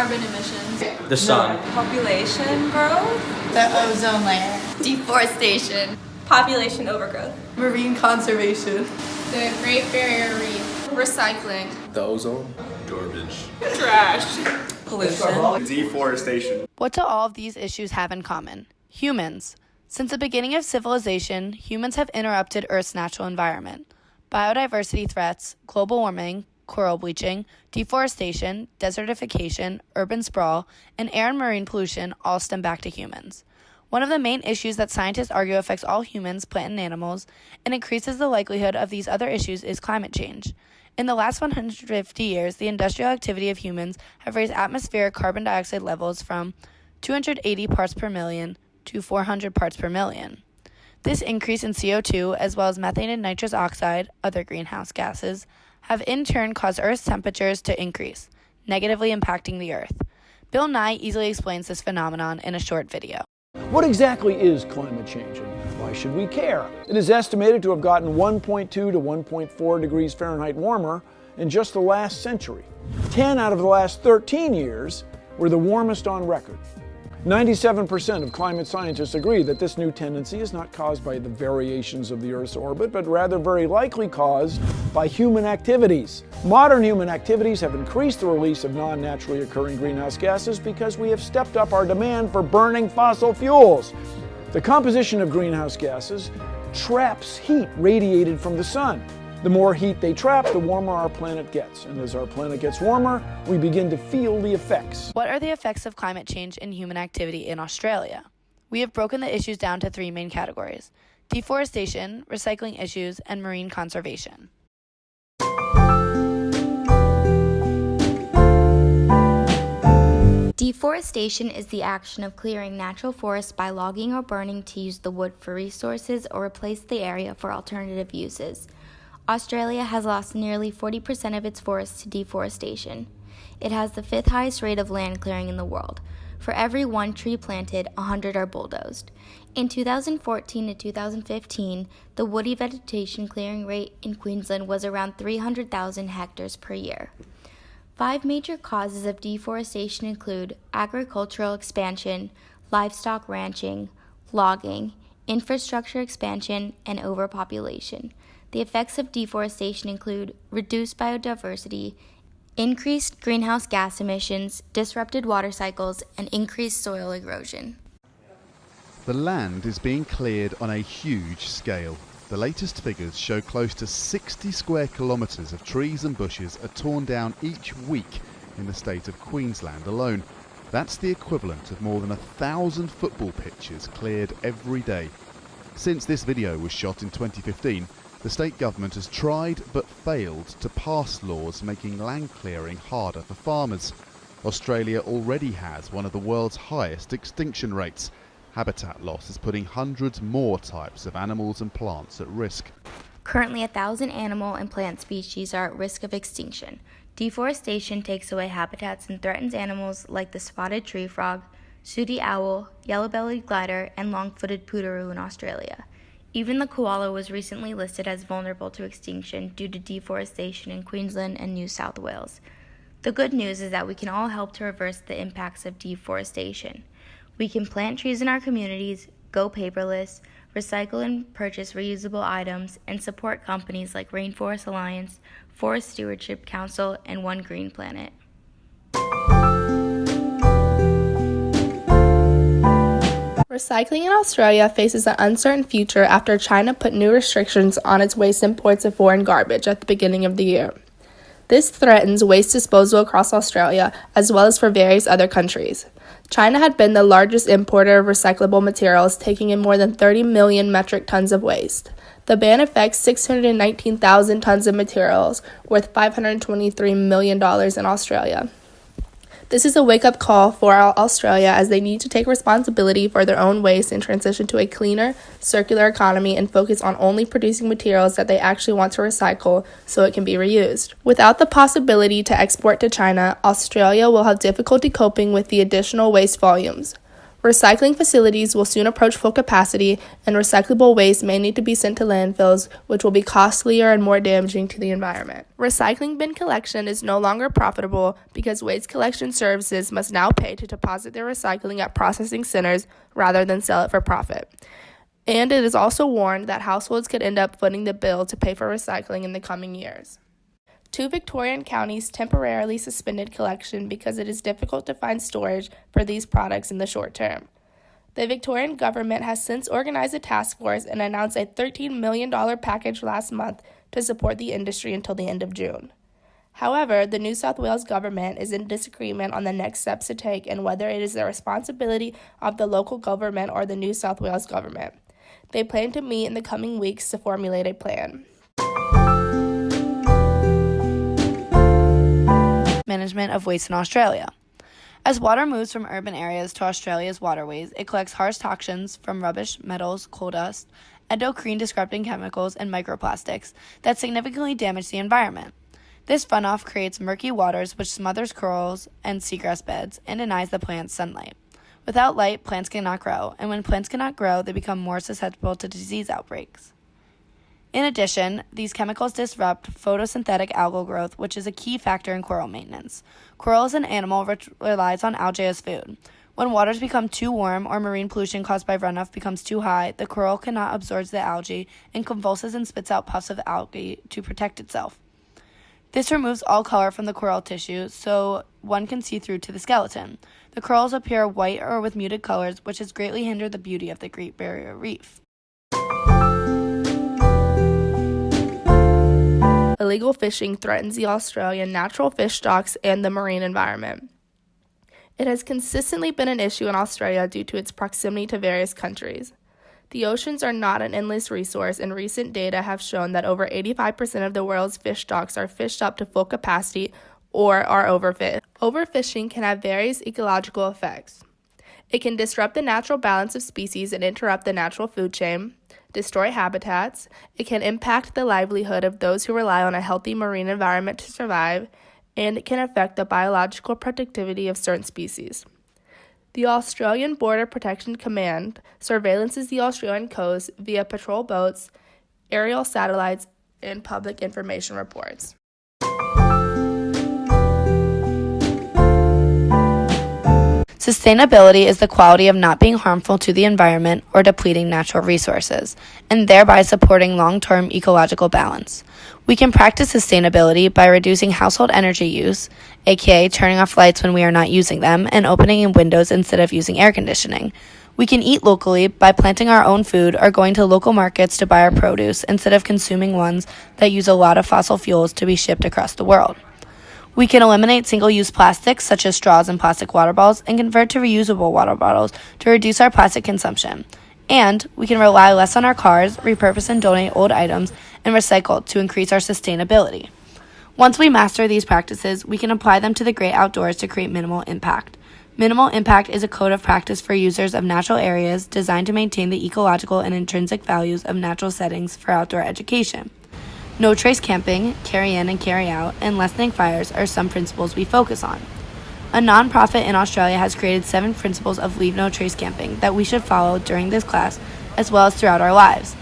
Carbon emissions. The sun. Population growth. The ozone layer. Deforestation. Population overgrowth. Marine conservation. The Great Barrier Reef. Recycling. The ozone. Garbage. Trash. Pollution. Deforestation. What do all of these issues have in common? Humans. Since the beginning of civilization, humans have interrupted Earth's natural environment. Biodiversity threats, global warming, coral bleaching, deforestation, desertification, urban sprawl, and air and marine pollution all stem back to humans. One of the main issues that scientists argue affects all humans, plants, and animals, and increases the likelihood of these other issues is climate change. In the last 150 years, the industrial activity of humans have raised atmospheric carbon dioxide levels from 280 parts per million to 400 parts per million. This increase in CO2, as well as methane and nitrous oxide, other greenhouse gases, have in turn caused Earth's temperatures to increase, negatively impacting the Earth. Bill Nye easily explains this phenomenon in a short video. What exactly is climate change and why should we care? It is estimated to have gotten 1.2 to 1.4 degrees Fahrenheit warmer in just the last century. 10 out of the last 13 years were the warmest on record. 97% of climate scientists agree that this new tendency is not caused by the variations of the Earth's orbit, but rather very likely caused by human activities. Modern human activities have increased the release of non-naturally occurring greenhouse gases because we have stepped up our demand for burning fossil fuels. The composition of greenhouse gases traps heat radiated from the sun. The more heat they trap, the warmer our planet gets. And as our planet gets warmer, we begin to feel the effects. What are the effects of climate change and human activity in Australia? We have broken the issues down to three main categories: deforestation, recycling issues, and marine conservation. Deforestation is the action of clearing natural forests by logging or burning to use the wood for resources or replace the area for alternative uses. Australia has lost nearly 40% of its forests to deforestation. It has the fifth highest rate of land clearing in the world. For every one tree planted, 100 are bulldozed. In 2014 to 2015, the woody vegetation clearing rate in Queensland was around 300,000 hectares per year. 5 major causes of deforestation include agricultural expansion, livestock ranching, logging, infrastructure expansion, and overpopulation. The effects of deforestation include reduced biodiversity, increased greenhouse gas emissions, disrupted water cycles, and increased soil erosion. The land is being cleared on a huge scale. The latest figures show close to 60 square kilometres of trees and bushes are torn down each week in the state of Queensland alone. That's the equivalent of more than 1,000 football pitches cleared every day. Since this video was shot in 2015, the state government has tried but failed to pass laws making land clearing harder for farmers. Australia already has one of the world's highest extinction rates. Habitat loss is putting hundreds more types of animals and plants at risk. Currently, 1,000 animal and plant species are at risk of extinction. Deforestation takes away habitats and threatens animals like the spotted tree frog, sooty owl, yellow-bellied glider, and long-footed poodaroo in Australia. Even the koala was recently listed as vulnerable to extinction due to deforestation in Queensland and New South Wales. The good news is that we can all help to reverse the impacts of deforestation. We can plant trees in our communities, go paperless, recycle and purchase reusable items, and support companies like Rainforest Alliance, Forest Stewardship Council, and One Green Planet. Recycling in Australia faces an uncertain future after China put new restrictions on its waste imports of foreign garbage at the beginning of the year. This threatens waste disposal across Australia, as well as for various other countries. China had been the largest importer of recyclable materials, taking in more than 30 million metric tons of waste. The ban affects 619,000 tons of materials, worth $523 million in Australia. This is a wake-up call for Australia as they need to take responsibility for their own waste and transition to a cleaner, circular economy and focus on only producing materials that they actually want to recycle so it can be reused. Without the possibility to export to China, Australia will have difficulty coping with the additional waste volumes. Recycling facilities will soon approach full capacity, and recyclable waste may need to be sent to landfills, which will be costlier and more damaging to the environment. Recycling bin collection is no longer profitable because waste collection services must now pay to deposit their recycling at processing centers rather than sell it for profit. And it is also warned that households could end up footing the bill to pay for recycling in the coming years. 2 Victorian counties temporarily suspended collection because it is difficult to find storage for these products in the short term. The Victorian government has since organized a task force and announced a $13 million package last month to support the industry until the end of June. However, the New South Wales government is in disagreement on the next steps to take and whether it is the responsibility of the local government or the New South Wales government. They plan to meet in the coming weeks to formulate a plan. Management of waste in Australia. As water moves from urban areas to Australia's waterways, it collects harsh toxins from rubbish, metals, coal dust, endocrine disrupting chemicals, and microplastics that significantly damage the environment. This runoff creates murky waters which smothers corals and seagrass beds and denies the plants sunlight. Without light, plants cannot grow, and when plants cannot grow, they become more susceptible to disease outbreaks. In addition, these chemicals disrupt photosynthetic algal growth, which is a key factor in coral maintenance. Coral is an animal which relies on algae as food. When waters become too warm or marine pollution caused by runoff becomes too high, the coral cannot absorb the algae and convulses and spits out puffs of algae to protect itself. This removes all color from the coral tissue, so one can see through to the skeleton. The corals appear white or with muted colors, which has greatly hindered the beauty of the Great Barrier Reef. Illegal fishing threatens the Australian natural fish stocks and the marine environment. It has consistently been an issue in Australia due to its proximity to various countries. The oceans are not an endless resource, and recent data have shown that over 85% of the world's fish stocks are fished up to full capacity or are overfished. Overfishing can have various ecological effects. It can disrupt the natural balance of species and interrupt the natural food chain, destroy habitats. It can impact the livelihood of those who rely on a healthy marine environment to survive, and it can affect the biological productivity of certain species. The Australian Border Protection Command surveillances the Australian coast via patrol boats, aerial satellites, and public information reports. Sustainability is the quality of not being harmful to the environment or depleting natural resources, and thereby supporting long-term ecological balance. We can practice sustainability by reducing household energy use, aka turning off lights when we are not using them and opening windows instead of using air conditioning. We can eat locally by planting our own food or going to local markets to buy our produce instead of consuming ones that use a lot of fossil fuels to be shipped across the world. We can eliminate single-use plastics such as straws and plastic water bottles and convert to reusable water bottles to reduce our plastic consumption. And we can rely less on our cars, repurpose and donate old items, and recycle to increase our sustainability. Once we master these practices, we can apply them to the great outdoors to create minimal impact. Minimal impact is a code of practice for users of natural areas designed to maintain the ecological and intrinsic values of natural settings for outdoor education. No trace camping, carry in and carry out, and lessening fires are some principles we focus on. A nonprofit in Australia has created 7 principles of leave no trace camping that we should follow during this class as well as throughout our lives.